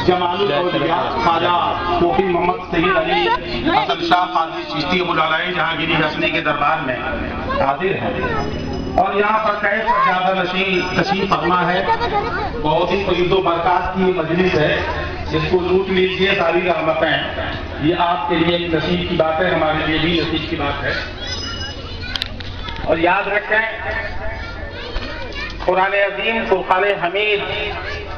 جمال الاولیاء خواجہ صوفی محمد سید علی حسن شاہ قادری چشتی ابوالعلائی جہانگیری حسنی کے دربار میں حاضر ہیں اور یہاں پر کیف زیادہ نشین تشریف فرما ہے. بہت ہی فضیلت و برکات کی مجلس ہے، اس کو لوٹ لیجیے ساری رحمتیں. یہ آپ کے لیے ایک نصیب کی بات ہے، ہمارے لیے بھی نصیب کی بات ہے. اور یاد رکھیں قرآن عظیم، فرقان حمید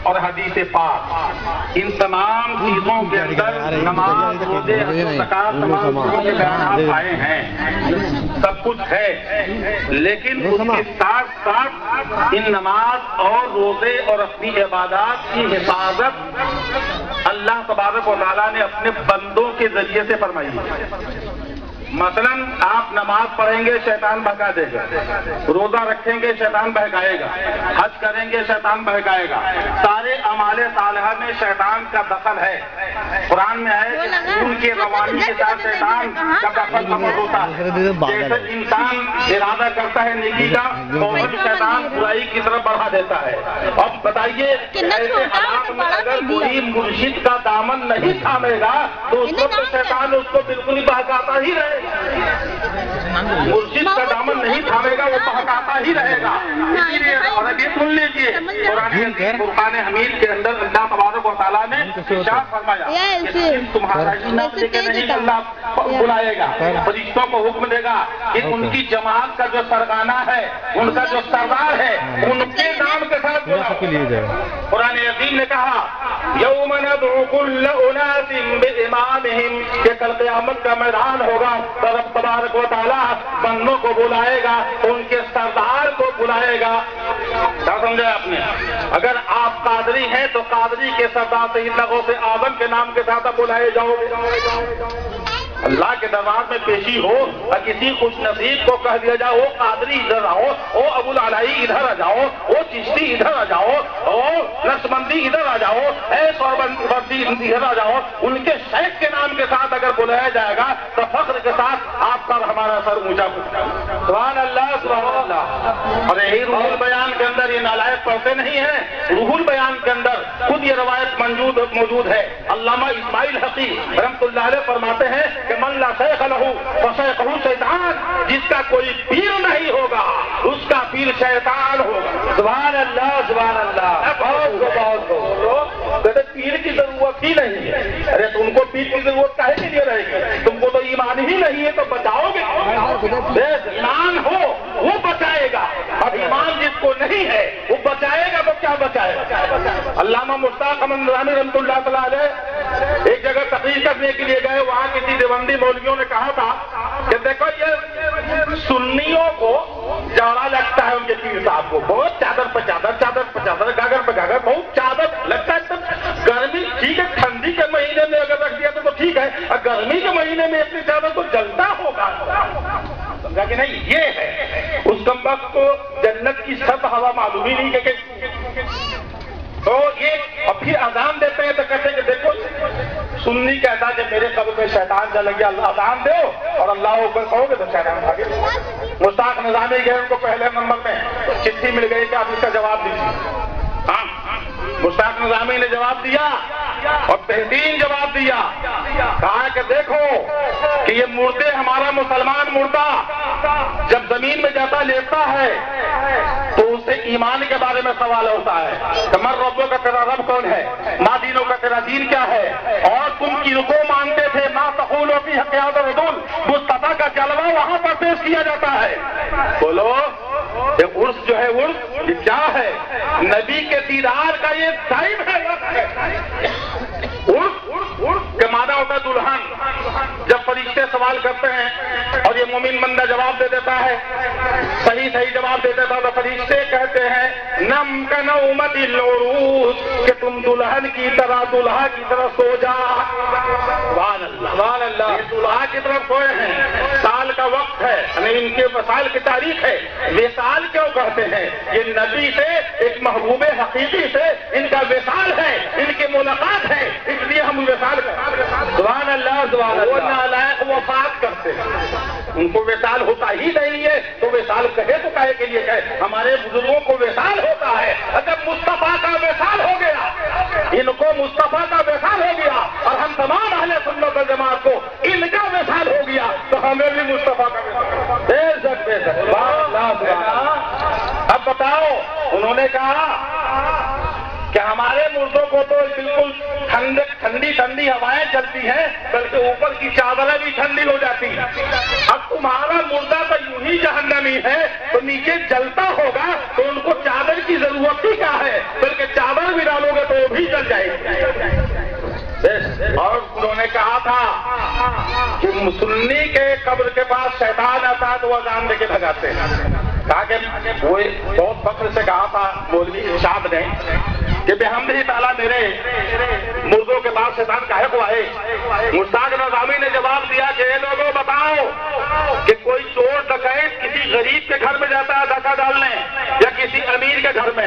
اور حدیث پاک، ان تمام چیزوں کے اندر نماز، روزے، حج و زکات تمام چیزوں کے بیانات آئے ہیں، سب کچھ ہے. لیکن اس کے ساتھ ساتھ ان نماز اور روزے اور اپنی عبادات کی حفاظت اللہ تبارک و تعالیٰ نے اپنے بندوں کے ذریعے سے فرمائی ہے. مثلا آپ نماز پڑھیں گے شیطان بہکا دے گا، روزہ رکھیں گے شیطان بہکائے گا، حج کریں گے شیطان بہکائے گا. سارے اعمال صالحہ میں شیطان کا دخل ہے. قرآن میں ہے کہ ان کے روانی کے ساتھ شیطان کا دخل عمل ہوتا ہے. جیسے انسان ارادہ کرتا ہے نیکی کا، فوراً شیطان برائی کی طرف بڑھا دیتا ہے. اب بتائیے ایسے حالات میں اگر کوئی مرشد کا دامن نہیں تھامے گا تو اس وقت شیطان اس کو بالکل ہی بہکاتا ہی رہے گا. مرشد کا دامن نہیں تھامے گا وہ بہکاتا ہی رہے گا. اسی لیے اور اب یہ سن لیجیے فرقان حمید کے اندر اللہ تبارک و تعالیٰ نے ارشاد فرمایا کہ تمہارا ہی نام لے کے نہیں اللہ بلائے گا، فرشتوں کو حکم دے گا کہ ان کی جماعت کا جو سرگانہ ہے، ان کا جو سردار ہے، ان کے نام کے ساتھ بلاؤ. قرآن عظیم نے کہا یوم ندعو کل اناس بامامہم، کہ کل قیامت کا میدان ہوگا، رب تبارک و تعالیٰ بندوں کو بلائے گا، ان کے سردار کو بلائے گا. کیا سمجھا آپ نے؟ اگر آپ قادری ہیں تو قادری کے سردار سید غوث اعظم کے نام کے ساتھ بلائے جاؤ گے. اللہ کے دربار میں پیشی ہو اور کسی خوش نصیب کو کہہ دیا جائے وہ قادری ادھر آؤ، وہ ابوالعلائی ادھر آ جاؤ، وہ چشتی ادھر آ جاؤ، وہ نقشبندی ادھر آ جاؤ، سہروردی ادھر آ جاؤ، ان کے شیخ کے نام کے ساتھ اگر بلایا جائے گا تو فخر کے ساتھ آپ کا ہمارا سر اونچا ہوگا. سبحان اللہ سبحان اللہ. اور یہی روح البیان کے اندر یہ نالائق پڑھتے نہیں ہیں. روح البیان کے اندر خود یہ روایت موجود ہے. علامہ اسماعیل حقیق رحمۃ اللہ علیہ فرماتے ہیں کہ من لا شیخ لہ فشیخہ شیطان، جس کا کوئی پیر نہیں ہوگا اس کا پیر شیطان ہوگا. سبحان اللہ سبحان اللہ. بہت پیر کی ضرورت ہی نہیں ہے. ارے تم کو پیر کی ضرورت کاہے کے لیے رہے گی؟ تم کو تو ایمان ہی نہیں ہے تو بچاؤ گے. ایمان ہو وہ بچائے گا، اب ایمان جس کو نہیں ہے وہ بچائے گا تو کیا بچائے گا؟ علامہ مشتاق احمد نظامی رحمۃ اللہ تعالیٰ علیہ ایک جگہ تقریر کرنے کے لیے گئے. وہاں کسی دیوبندی مولویوں نے کہا تھا کہ دیکھو یہ سنیوں کو جاڑا لگتا ہے، ان کے پیر صاحب کو بہت چادر پہ چادر، چادر پہ چادر، گاگر پہ گاگر، بہت چادر لگتا ہے. گرمی ٹھیک ہے، ٹھنڈی کے مہینے میں اگر رکھ دیا تو ٹھیک ہے، اور گرمی کے مہینے میں اتنی چادر تو جلتا ہوگا. سمجھا کہ نہیں؟ یہ ہے اس کمبخت کو جنت کی سب ہوا معلوم ہی نہیں کہ تو یہ. اور پھر اذان دیتے ہیں تو کہتے ہیں کہ دیکھو سنی کہتا ہے کہ میرے قبر میں شیطان چل گیا، اذان دو اور اللہ اکبر کہو گے تو شیطان بھاگے. مشتاق نظامی گئے، ان کو پہلے نمبر میں چٹھی مل گئی کہ آپ اس کا جواب دیجیے. ہاں مشتاق نظامی نے جواب دیا اور بہترین جواب دیا. کہا کہ دیکھو کہ یہ مردے ہمارا مسلمان مردہ جب زمین میں جاتا لیٹتا ہے تو اسے ایمان کے بارے میں سوال ہوتا ہے کہ مر ربوں کا تیرا رب کون ہے، ماں دینوں کا تیرا دین کیا ہے، اور تم کن کو مانتے تھے. ماں تقول فی حق هذا الرجل، مصطفیٰ کا جلوہ وہاں پر پیش کیا جاتا ہے. بولو یہ عرس جو ہے عرس یہ کیا ہے؟ نبی کے دیدار کا یہ ٹائم ہے. عرس کے معنی ہوتا ہے دلہن. جب فرشتے سوال کرتے ہیں اور یہ مومن بندہ جواب دے دیتا ہے، صحیح جواب دے دیتا تو فرشتے کہتے ہیں نم کنومت العروس، کہ تم دلہن کی طرح دلہا کی طرح سو جا. سبحان اللہ سبحان اللہ. یہ دلہا کی طرف سوئے ہیں، سال کا وقت ہے، ان کے وصال کی تاریخ ہے. وصال کیوں کہتے ہیں؟ یہ نبی سے ایک محبوب حقیقی سے ان کا وصال ہے، ان کی ملاقات ہے، اس لیے ہم وصال کرتے ہیں. سبحان اللہ سبحان اللہ. وہ نالائق وفات کرتے ہیں، ان کو وصال ہوتا ہی نہیں ہے. تو وصال کہے تو کہے کے لیے کہے. ہمارے بزرگوں کو وصال ہوتا ہے. جب مصطفیٰ کا وصال ہو گیا, ان کو مصطفیٰ کا وصال ہو گیا اور ہم تمام اہل سنت والجماعت کو ان کا وصال ہو گیا, تو ہمیں بھی مصطفیٰ کا وصال. بے شک بے شک. اب بتاؤ, انہوں نے کہا کہ ہمارے مردوں کو تو بالکل ٹھنڈی ٹھنڈی ہوائیں چلتی ہیں, بلکہ اوپر کی چادریں بھی ٹھنڈی ہو جاتی ہیں. اب تمہارا مردہ تو یوں ہی جہنمی ہے, تو نیچے جلتا ہوگا, تو ان کو چادر کی ضرورت ہی کیا ہے, بلکہ چادر بھی ڈالو گے تو وہ بھی جل جائے گی. اور انہوں نے کہا تھا کہ سنی کے قبر کے پاس شیطان آتا ہے تو وہ اذان دے کے بھگاتے ہیں. کہا کہ وہ بہت فخر سے کہا تھا مولوی ارشاد نے کہ بحمدہ تعالیٰ میرے مردوں کے پاس شیطان کاہے کو آئے. مشتاق نظامی نے جواب دیا کہ اے لوگوں بتاؤ کہ کوئی چور ڈکیت کسی غریب کے گھر میں جاتا ہے ڈاکہ ڈالنے یا کسی امیر کے گھر میں؟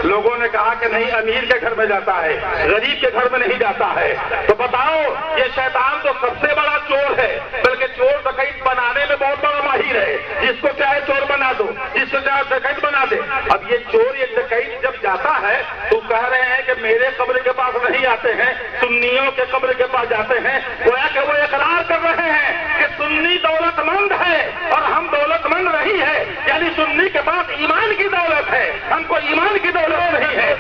لوگوں نے کہا کہ نہیں, امیر کے گھر میں جاتا ہے, غریب کے گھر میں نہیں جاتا ہے. تو بتاؤ, یہ شیطان تو سب سے بڑا چور ہے, بلکہ چور ڈکیت بنانے میں بہت بڑا ماہر ہے. جس کو چاہے چور بنا دو, جس کو چاہے ڈکیت بنا دے. اب یہ چور یہ ڈکیت جب جاتا ہے تو کہہ رہے ہیں کہ میرے قبر کے پاس نہیں آتے ہیں, سنیوں کے قبر کے پاس جاتے ہیں. گویا کہ وہ اقرار کر رہے ہیں کہ سنی دولت مند ہے اور ہم دولت مند نہیں ہے, یعنی سنی کے پاس ایمان کی دولت ہے, ہم کو ایمان کی دولت نہیں ہے.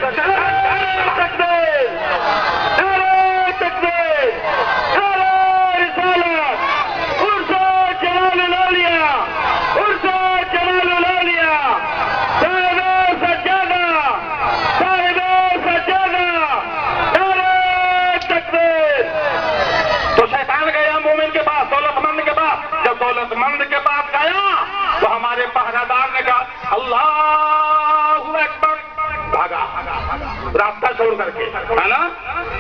دولت مند کے پاس گیا تو ہمارے پہرادار نے کہا اللہ اکبر, بھاگا راستہ چھوڑ کر کے, ہے نا.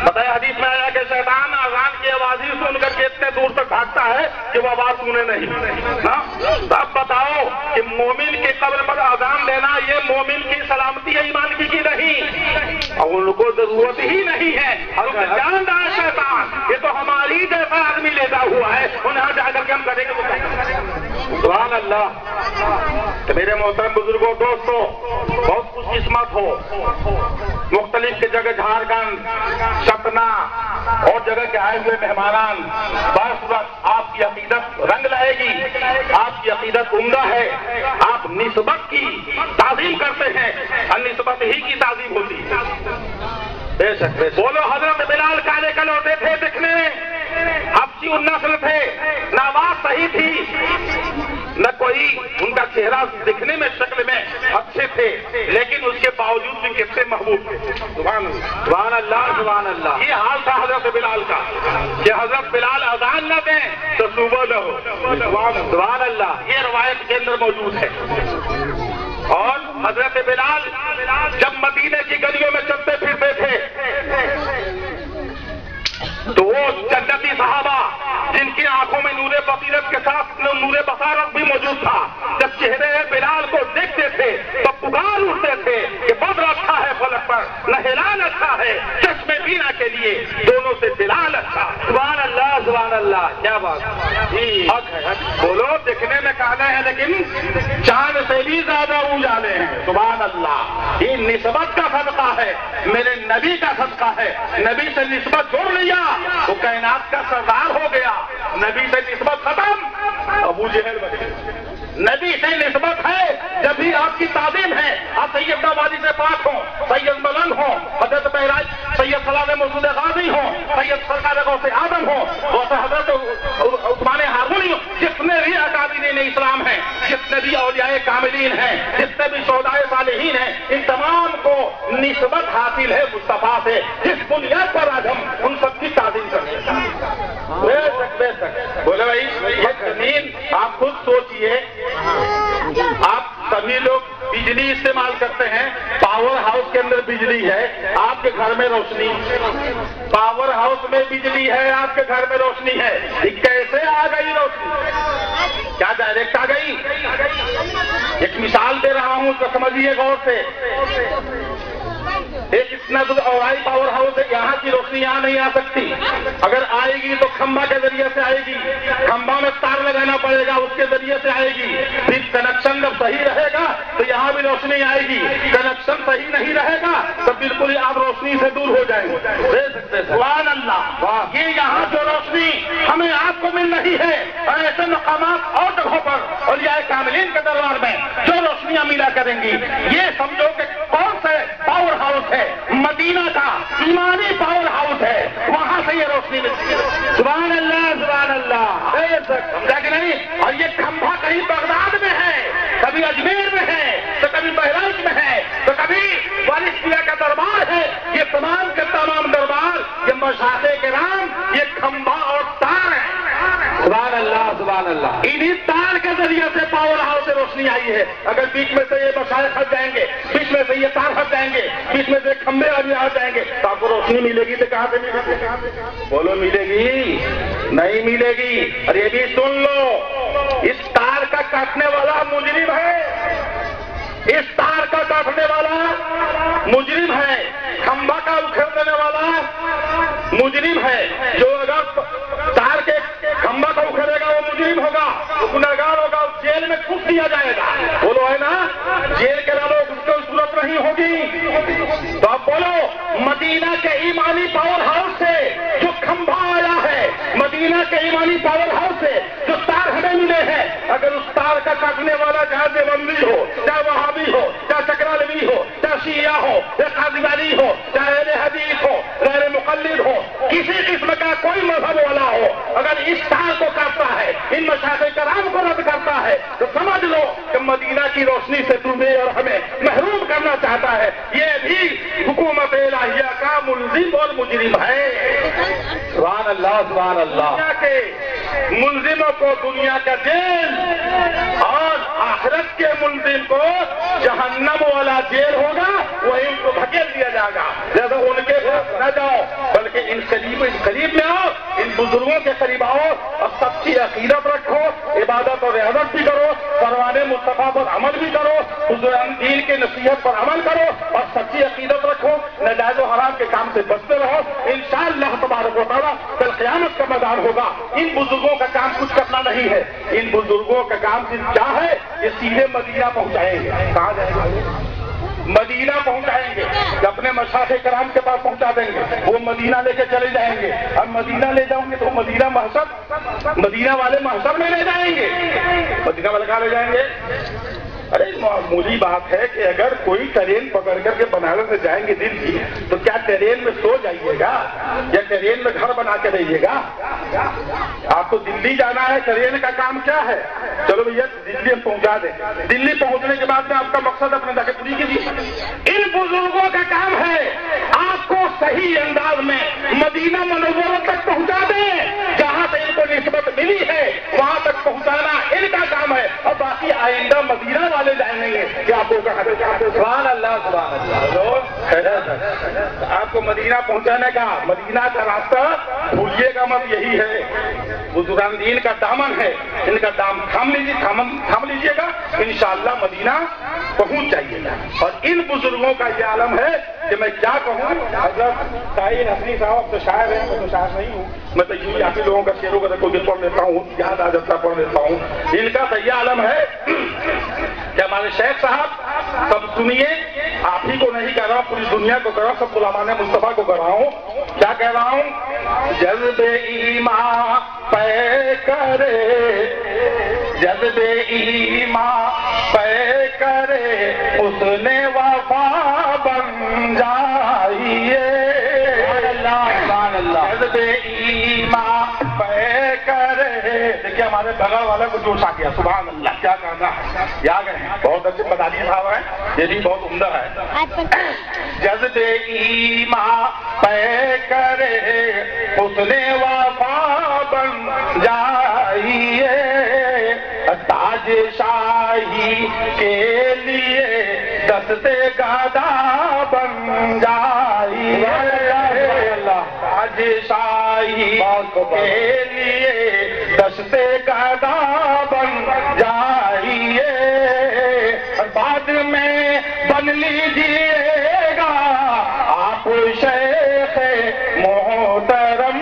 بتایا حدیث میں آیا کہ شیطان اذان کی آواز ہی سن کر کے اتنے دور تک بھاگتا ہے کہ وہ آواز سنے نہیں. اب بتاؤ کہ مومن کی قبر پر اذان دینا یہ مومن کی سلامتی ہے, ایمان کی نہیں, اور ان کو ضرورت ہی نہیں ہے. اور جان رہا ہے شیطان یہ تو ہماری جیسا آدمی لیتا ہوا ہے, انہیں جا کر کے ہم کریں گے. سبحان اللہ. تو میرے محترم بزرگوں دوستوں, بہت خوش قسمت ہو, مختلف کی جگہ جھارکھنڈ, ستنا اور جگہ کے آئے ہوئے مہمانان, بصورت آپ کی عقیدت رنگ لائے گی, آپ کی عقیدت عمدہ ہے, آپ نسبت کی تعظیم کرتے ہیں, اور نسبت ہی کی تعظیم ہوتی ہے. بے شک بولو, حضرت بلال کالے کلوٹے تھے دکھنے, حبشی النسل تھے, نہ آواز صحیح تھی, نہ کوئی ان کا چہرہ دکھنے میں شکل میں اچھے تھے, لیکن اس کے باوجود بھی کتنے محبوب تھے. سبحان اللہ سبحان اللہ. یہ حال تھا حضرت بلال کا کہ حضرت بلال اذان نہ دیں تو صبح نہ ہو. سبحان اللہ. یہ روایت کے اندر موجود ہے. اور حضرت بلال جب مدینے کی گلیوں میں چلتے پھرتے تھے تو وہ جنتی صحابہ جن کی آنکھوں میں نور بصیرت کے ساتھ نور بصارت بھی موجود تھا, جب چہرے بلال کو دیکھتے تھے تو پکار اٹھتے تھے کہ بدر اچھا ہے فلک پر, نہ ہلال اچھا ہے چشمے بینا کے لیے, دونوں سے بلال اچھا. سبحان اللہ سبحان اللہ. کیا بات جی, بولو دکھنے میں کالے ہیں لیکن چاند سے بھی زیادہ اجالے ہیں. سبحان اللہ. یہ نسبت کا صدقہ ہے, میرے نبی کا صدقہ ہے. نبی سے نسبت جوڑ لیا تو کائنات کا سردار ہو گیا, نبی سے نسبت ختم ابو جہل بن گیا. نبی سے نسبت ہے جب بھی آپ کی تعظیم ہے, آپ سید وادی سے پاک ہوں, سید ملنگ ہوں, حضرت بہراج سید صلاح مسعود غازی ہوں, سید سرکار غوث آدم ہوں, اور حضرت عثمان ہارونی ہوں, جتنے بھی اکابرین اسلام ہیں, جتنے بھی اولیاء کاملین ہیں, جتنے بھی شہداء صالحین ہیں, ان تمام کو نسبت حاصل ہے مصطفیٰ سے, جس بنیاد پر آج ہم ان سب کی تعظیم کرتے ہیں. بے شک بولے بھائی, یہ زمین آپ خود سوچئے, آپ سبھی لوگ بجلی استعمال کرتے ہیں, پاور ہاؤس کے اندر بجلی ہے, آپ کے گھر میں روشنی, پاور ہاؤس میں بجلی ہے, آپ کے گھر میں روشنی ہے, یہ کیسے آ گئی روشنی؟ کیا ڈائریکٹ آ گئی؟ ایک مثال دے رہا ہوں, اس کو سمجھیے غور سے. ایک اتنا اورائی پاور ہاؤس ہے, یہاں کی روشنی یہاں نہیں آ سکتی, اگر آئے گی تو کھمبا کے ذریعے سے آئے گی، کھمبا میں تار لگانا پڑے گا، اس کے ذریعے سے آئے گی۔ پھر کنیکشن جب صحیح رہے گا تو یہاں بھی روشنی آئے گی، کنیکشن صحیح نہیں رہے گا تو بالکل ہی آپ روشنی سے دور ہو جائیں گے۔ دیکھ سکتے ہیں سبحان اللہ، یہ یہاں جو روشنی ہمیں آپ کو مل رہی ہے، ایسے مقامات اور جگہوں پر اولیاء کاملین کے دربار میں جو روشنیاں ملا کریں گی، یہ سمجھو کہ کون سے پاور ہاؤس ہے، مدینہ کا ایمانی پاور ہاؤس ہے، وہاں سے یہ روشنی ملتی ہے۔ سبحان اللہ سبحان اللہ، سمجھا کہ نہیں؟ اور یہ کھمبا کہیں بغداد میں ہے، کبھی اجمیر میں ہے، تو کبھی بہرائچ میں ہے، تو کبھی والدیہ کا دربار ہے۔ یہ تمام کے تمام دربار، یہ مشائخ کرام، یہ کھمبا اور تار ہے۔ سبحان اللہ سبحان اللہ، انہی تار کے ذریعے سے پاور ہاؤس سے روشنی آئی ہے۔ اگر بیچ میں سے یہ مشائخ ہٹ جائیں گے، بیچ میں سے یہ تار ہٹ جائیں گے، بیچ میں سے کھمبے ابھی ہٹ جائیں گے تو آپ کو روشنی ملے گی تو کہاں سے ملے گی؟ بولو ملے گی؟ نہیں ملے گی۔ اور یہ بھی سن لو، اس تار کا کاٹنے والا مجرم ہے، اس تار کا کاٹنے والا مجرم ہے، کھمبا کا اکھیڑ دینے والا مجرم ہے۔ جو اگر تار کے کھمبا کا اکھیڑے گا وہ مجرم ہوگا، وہ گنہگار ہوگا، جیل میں ٹھوک دیا جائے گا۔ بولو ہے نا، جیل کے علاوہ اس کو ضرورت نہیں ہوگی۔ تو آپ بولو، مدینہ کے ایمانی پاور ہاؤس سے جو کھمبا آیا ہے، مدینہ کے ایمانی پاور ہاؤس سے جو تار ہمیں ملے ہیں، اگر اس تار کا کاٹنے والا چاہے دیوبندی ہو، چاہے وہابی ہو، چاہے چکرالوی ہو، چاہے شیعہ ہو، چاہے قادیانی ہو، چاہے اہل حدیث ہو، غیر مقلد ہو، کسی قسم کا کوئی مذہب والا ہو، اگر اس تار کو کاٹتا ہے، ان مشائخ کرام کو رد کرتا ہے، تو سمجھ لو کہ مدینہ کی روشنی سے تمہیں اور ہمیں محروم کرنا چاہتا ہے۔ یہ بھی حکومت الہیہ کا ملزم اور مجرم ہے۔ سبحان اللہ سبحان اللہ، دنیا کے ملزموں کو دنیا کا جیل اور آخرت کے ملزم کو جہنم والا جیل ہوگا، وہی ان کو دھکیل دیا جائے گا۔ جیسے ان کے نہ جاؤ بلکہ ان قریب میں آؤ، ان بزرگوں کے قریب آؤ اور سچی عقیدت رکھو، عبادت اور ریاضت بھی کرو، فرمان مصطفیٰ پر عمل بھی کرو، بزرگان دین کے نصیحت پر عمل کرو اور سچی عقیدت رکھو، ناجائز و حرام کے کام سے بچتے رہو۔ انشاءاللہ تبارک و تعالیٰ کل قیامت کا میدان ہوگا۔ ان بزرگوں کا کام کچھ کرنا نہیں ہے، ان بزرگوں کا کام صرف کیا ہے، یہ سیدھے مدینہ پہنچائیں گے۔ کہاں جائیں گے؟ مدینہ پہنچائیں گے، اپنے مشائخ کرام کے پاس پہنچا دیں گے، وہ مدینہ لے کے چلے جائیں گے۔ اب مدینہ لے جاؤں گے تو مدینہ محشر، مدینہ والے محشر میں لے جائیں گے، مدینہ والے کہاں لے جائیں گے؟ ارے معمولی بات ہے کہ اگر کوئی ٹرین پکڑ کر کے بنارس سے جائیں گے دلی، تو کیا ٹرین میں سو جائیے گا یا ٹرین میں گھر بنا کے رہیے گا؟ آپ کو دلی جانا ہے، ٹرین کا کام کیا ہے؟ چلو بھیا دلی ہم پہنچا دیں، دلی پہنچنے کے بعد میں آپ کا مقصد اپنے جا کے پوری کیجیے۔ ان بزرگوں کا کام ہے آپ کو صحیح انداز میں مدینہ منورہ تک پہنچا دیں، جہاں سے ان کو نسبت ملی ہے وہاں تک پہنچانا ان کا کام ہے، اور باقی آئندہ مدینہ والے جائیں گے کہ آپ کو کہا۔ سبحان اللہ سبحان اللہ، آپ کو مدینہ پہنچانے کا، مدینہ کا راستہ بھولیے گا مت، یہی ہے بزرگان دین کا دامن ہے، ان کا دام تھام لیجیے گا، انشاءاللہ مدینہ پہنچ جائیے گا۔ اور ان بزرگوں کا یہ عالم ہے کہ میں کیا کہوں، حضرت طاہر حسنی صاحب اب تو شاعر ہیں، میں تو شاعر نہیں ہوں، میں تو یوں آپ لوگوں کا شعروں کا کوئی پڑھ لیتا ہوں، یاد آ جاتا پڑھ لیتا ہوں۔ ان کا تو یہ عالم ہے کہ ہمارے شیخ صاحب سب سنیے، آپ ہی کو نہیں کہہ رہا ہوں، پوری دنیا کو کہہ رہا ہوں، سب غلامان مصطفیٰ کو کہہ رہا ہوں۔ کیا کہہ رہا ہوں؟ جذب ایمان پے کرے، جذب ایمان پے کرے، اس نے وفا بن جائیے۔ جذب ایمان پے کرے، دیکھیے ہمارے بغل والے کو جوش آ گیا، سبحان اللہ، کیا کرنا ہے، یاد ہے، بہت اچھے مدانی صاحب ہیں، یہ بھی بہت عمدہ ہے۔ جذب ایمان پے کرے، اس نے وفا بن جائیے، تاج شاہی کے لیے دستے گدا بن جائیے، تاج شاہی کے لیے دستے گدا بن جائیے، بعد میں بن لیجیے گا آپ شیخ محترم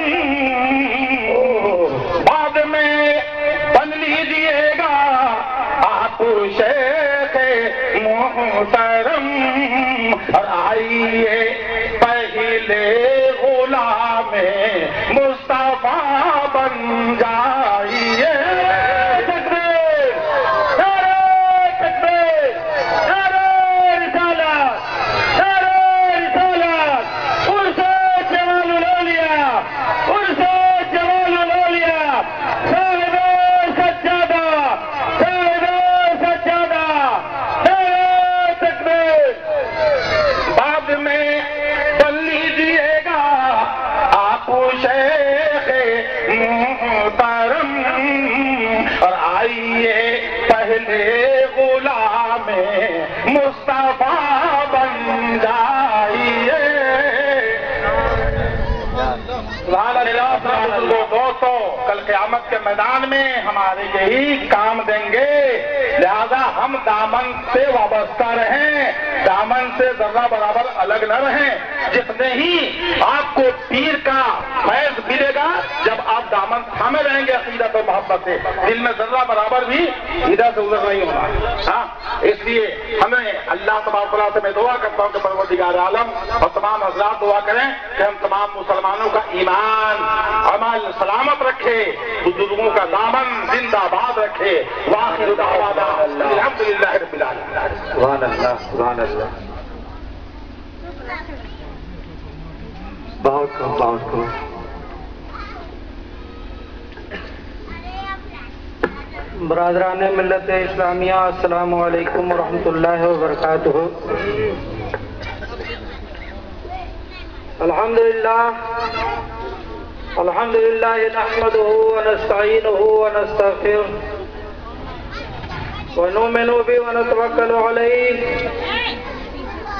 محترم اور آئیے پہلے غلام مصطفیٰ بن جائیے غلام مصطفیٰ بن جائیے دوستو کل قیامت کے میدان میں ہمارے یہی کام دیں گے، لہذا ہم دامن سے وابستہ رہیں، دامن سے ذرہ برابر الگ نہ رہیں۔ جتنے ہی آپ کو پیر کا فیض ملے گا جب آپ دامن تھامے رہیں گے عقیدت و محبت سے، دل میں ذرہ برابر بھی ادھر سے ادھر نہیں ہوگا۔ ہاں اس لیے ہمیں اللہ تبارک و تعالیٰ سے میں دعا کرتا ہوں کہ پروردگار عالم اور تمام حضرات دعا کریں کہ ہم تمام مسلمانوں کا ایمان عمل سلامت رکھے، بزرگوں کا دامن زندہ باد رکھے۔ وآخر دعوانا الحمدللہ رب العالمین۔ سبحان اللہ، سبحان اللہ۔ بہت خوب، بہت خوب۔ برادران ملت اسلامیہ، السلام علیکم ورحمۃ اللہ وبرکاتہ۔ الحمدللہ نحمدہ ونستعینہ ونستغفرہ ونؤمن به ونتوکل علیہ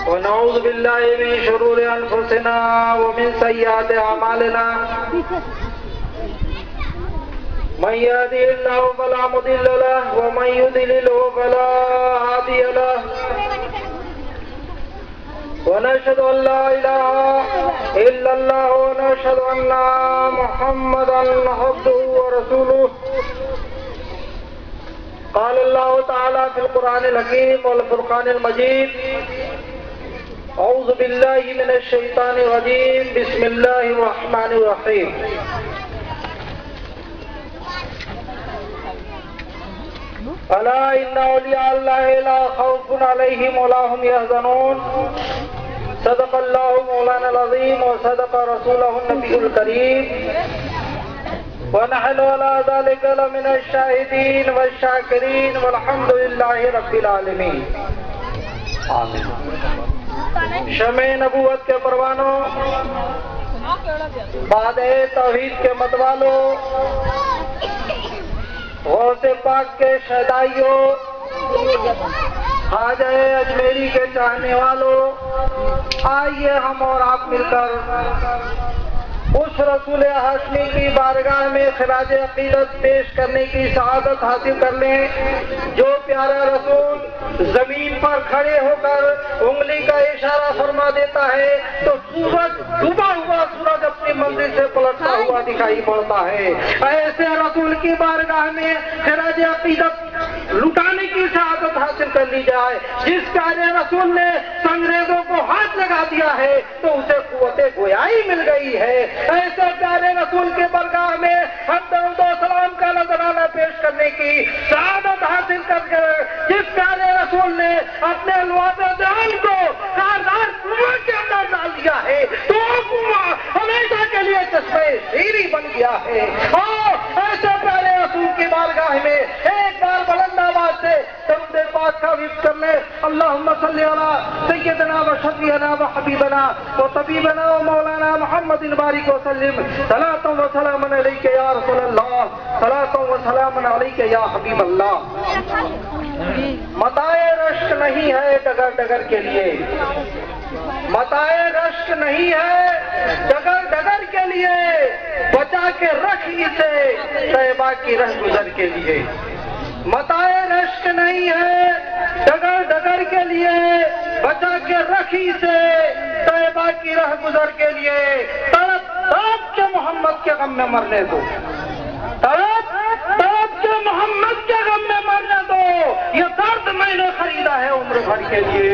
ونعوذ باللہ من شرور انفسنا ومن سیئات اعمالنا من يهده الله فلا مضل له ومن يضلل فلا هادي له ونشهد ان لا اله الا الله ونشهد ان محمدا عبده ورسوله قال الله تعالى في القرآن الحكيم والفرقان المجيد اعوذ بالله من الشيطان الرجيم بسم الله الرحمن الرحيم ألا إن أولياء الله لا خوف عليهم ولا هم يحزنون صدق الله مولانا العظيم وصدق رسوله النبي الكريم ونحن على ذلك لمن الشاهدين والشاكرين والحمد لله رب العالمين آمين۔ شمع نبوت کے پروانوں، باد توحید کے متوالوں، غوث پاک کے شہدائیوں، خواجہ اجمیری کے چاہنے والوں، آئیے ہم اور آپ مل کر اس رسول ہاشمی کی بارگاہ میں خراج عقیدت پیش کرنے کی سعادت حاصل کر لیں۔ جو پیارا رسول زمین پر کھڑے ہو کر انگلی کا اشارہ فرما دیتا ہے تو سورج ڈوبا ہوا سورج اپنی منزل سے پلٹتا ہوا دکھائی پڑتا ہے۔ ایسے رسول کی بارگاہ میں خراج عقیدت لٹانے کی سعادت حاصل کر لی جائے۔ جس پیارے رسول نے انگریزوں کو ہاتھ لگا دیا ہے تو اسے قوت گویائی مل گئی ہے۔ ایسے پیارے رسول کے بارگاہ میں ہم درود و سلام کا نذرانہ پیش کرنے کی سعادت حاصل کر کے جس پیارے رسول نے اپنے الواد جان کو کاردار کنواں کے اندر ڈال دیا ہے تو وہ کنواں ہمیشہ کے لیے چشمے شیری بن گیا ہے۔ اور ایسے پیارے رسول کی بارگاہ میں ایک بار بلند آواز سے درود پاک کا وفد کر لے۔ اللہم صلی علی سیدنا و شفیعنا و حبیبنا و طبیبنا و مولانا محمد بارک وسلم صلاۃ و سلام علیک یا رسول اللہ، صلاۃ و سلام علیک یا حبیب اللہ۔ متاع رشک نہیں ہے ڈگر ڈگر کے لیے، متاع رشک نہیں ہے ڈگر ڈگر کے لیے، بچا کے رکھ اسے طیبہ کی رہ گزر کے لیے۔ متاع رشک نہیں ہے ڈگر ڈگر کے لیے، بچا کے رکھ اسے طیبہ کی رہ گزر کے لیے۔ تڑپ تڑپ کے محمد کے غم میں مرنے دو، تڑپ تڑپ کے محمد کے غم میں مرنے دو، یہ درد میں نے خریدا ہے عمر بھر کے لیے،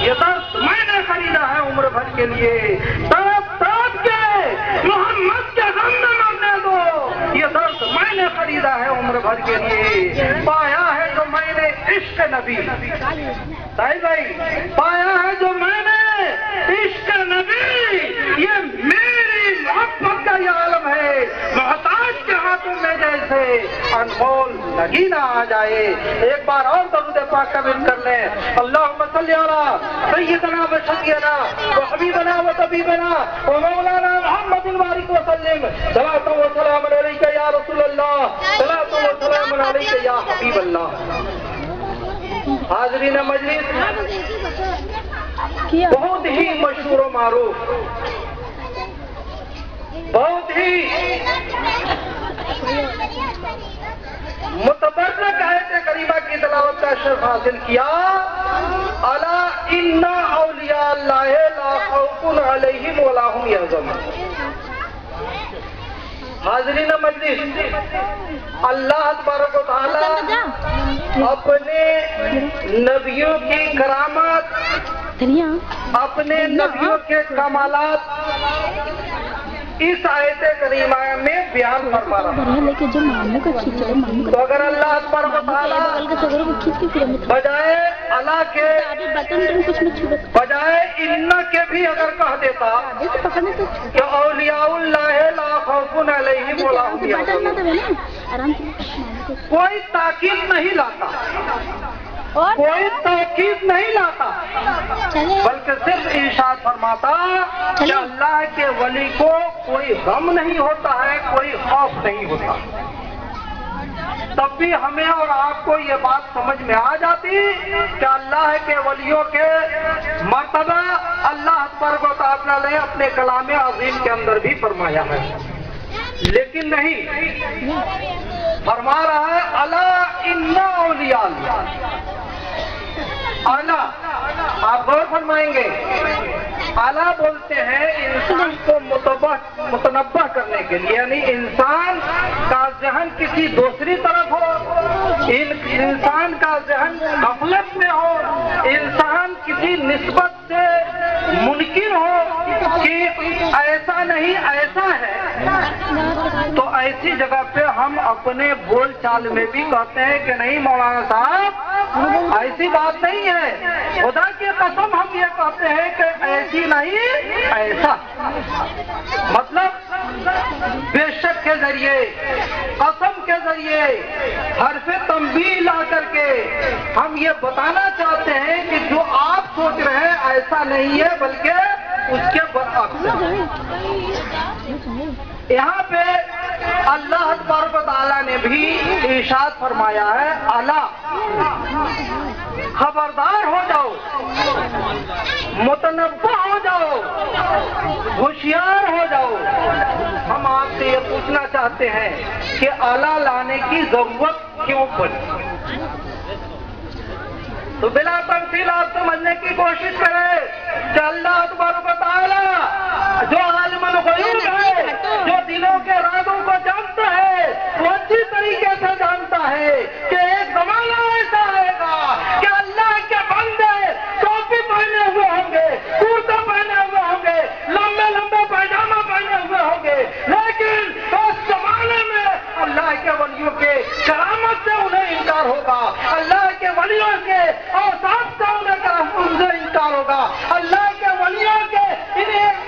یہ درد میں نے خریدا ہے عمر بھر کے لیے، تڑپ تڑپ کے محمد کے غم میں مرنے دو، یہ درد میں نے خریدا ہے عمر بھر کے لیے، پایا ہے جو میں نے عشق نبی، صحیح بھائی، پایا ہے جو میں نے عشق نبی، یہ میری محبت کا یہ عالم ہے، محتاج کے ہاتھوں میں جیسے انمول نگینہ آ جائے۔ ایک بار اور درود پاک کا ورد کر لیں، اللہم صلی علی سیدنا و شفیعنا و حبیبنا و طبیبنا و مولانا محمد البارک وسلم، صلاۃ و سلام علیک یا رسول اللہ، صلاۃ و سلام علیک یا حبیب اللہ۔ حاضرین مجلس، بہت ہی مشہور و معروف، بہت ہی متبرک آیت کریمہ کی تلاوت کا شرف حاصل کیا، الا ان اولیاء اللہ لا خوف علیہم ولا هم یحزنون۔ حاضرین مجلس، اللہ تبارک و تعالی اپنے نبیوں کی کرامات، اپنے نبیوں کے کمالات اس آیت کریمہ میں بیان فرما رہا ہے۔ تو اگر اللہ تبارک و تعالی بجائے اللہ کے بجائے ان کے بھی اگر کہہ دیتا کہ اولیاء اللہ لا خوف علیہم ولا هم یحزنون، کوئی تاکید نہیں لاتا، کوئی تاکید نہیں لاتا، بلکہ صرف ارشاد فرماتا کہ اللہ کے ولی کو کوئی غم نہیں ہوتا ہے، کوئی خوف نہیں ہوتا۔ تب بھی ہمیں اور آپ کو یہ بات سمجھ میں آ جاتی کہ اللہ کے ولیوں کے مرتبہ اللہ تبارک و تعالی نے اپنے کلام عظیم کے اندر بھی فرمایا ہے، لیکن نہیں، فرما رہا ہے الا ان اولیاء اللہ۔ اعلیٰ، آپ غور فرمائیں گے، اعلیٰ بولتے ہیں انسان کو متنبہ کرنے کے لیے، یعنی انسان کا ذہن کسی دوسری طرف ہو، انسان کا ذہن غفلت میں ہو، انسان کسی نسبت سے منکر ہو کہ ایسا نہیں ایسا ہے، تو ایسی جگہ پہ ہم اپنے بول چال میں بھی کہتے ہیں کہ نہیں مولانا صاحب ایسی بات نہیں ہے، خدا کی قسم ہم یہ کہتے ہیں کہ ایسی نہیں ایسا، مطلب بے شک کے ذریعے، قسم کے ذریعے، حرف تنبیہ لا کر کے ہم یہ بتانا چاہتے ہیں کہ جو آپ سوچ رہے ہیں ایسا نہیں ہے، بلکہ اس کے برعکس۔ یہاں پہ اللہ تبارک و تعالیٰ نے بھی ارشاد فرمایا ہے الا، خبردار ہو جاؤ، متنبہ ہو جاؤ، ہوشیار ہو جاؤ۔ ہم آپ سے یہ پوچھنا چاہتے ہیں کہ الا لانے کی ضرورت کیوں پڑی؟ تو بلا تفصیل آپ سمجھنے کی کوشش کریں کہ اللہ تبارک و تعالی جو عالم الغیوب ہے، جو دلوں کے رازوں کو جانتا ہے، وہ اچھی طریقے سے جانتا ہے کہ ایک زمانہ ایسا آئے گا کہ اللہ کے بندے ٹوپی پہنے ہوئے ہوں گے، کرتا پہنے ہوئے ہوں گے، لمبے لمبے پائجامہ پہنے ہوئے ہوں گے، لیکن اس زمانے میں اللہ کے ولیوں کے کرامت سے انہیں انکار ہوگا، اللہ کے ولیوں کے اور ساتھ ان سے انکار ہوگا، اللہ کے ولیوں کے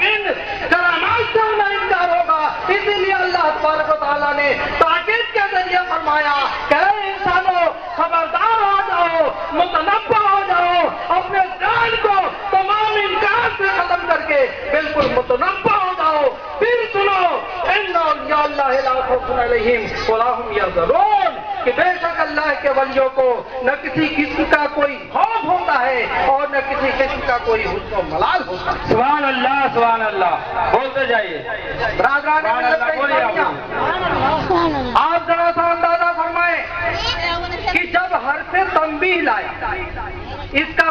ان کرامات سے انہیں انکار ہوگا۔ اسی لیے اللہ تبارک و تعالیٰ نے تاکید کے ذریعے فرمایا کہ اے انسانوں خبردار ہو جاؤ، متنبہ ہو جاؤ، اپنے جان کو تمام انکار سے ختم کر کے بالکل متنبہ ہو جاؤ، پھر سنو ان اولیاء اللہ لا خوف علیہم ولا هم یحزنون، کہ بے شک اللہ کے ولیوں کو نہ کسی قسم کا کوئی خوف ہوتا ہے اور نہ کسی قسم کا کوئی حزن و ملال ہوتا ہے۔ سبحان اللہ، سبحان اللہ، بولتے جائیے۔ برادران آپ ذرا سا اندازہ فرمائیں کہ جب حرف تنبیہ لایا، اس کا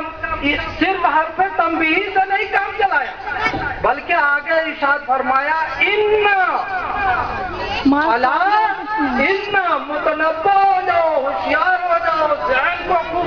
صرف حرف تنبیہ سے نہیں کام چلایا، بلکہ آگے ارشاد فرمایا الا، متنبہ ہو جاؤ، ہوشیار ہو جاؤ، ذہن کو خوب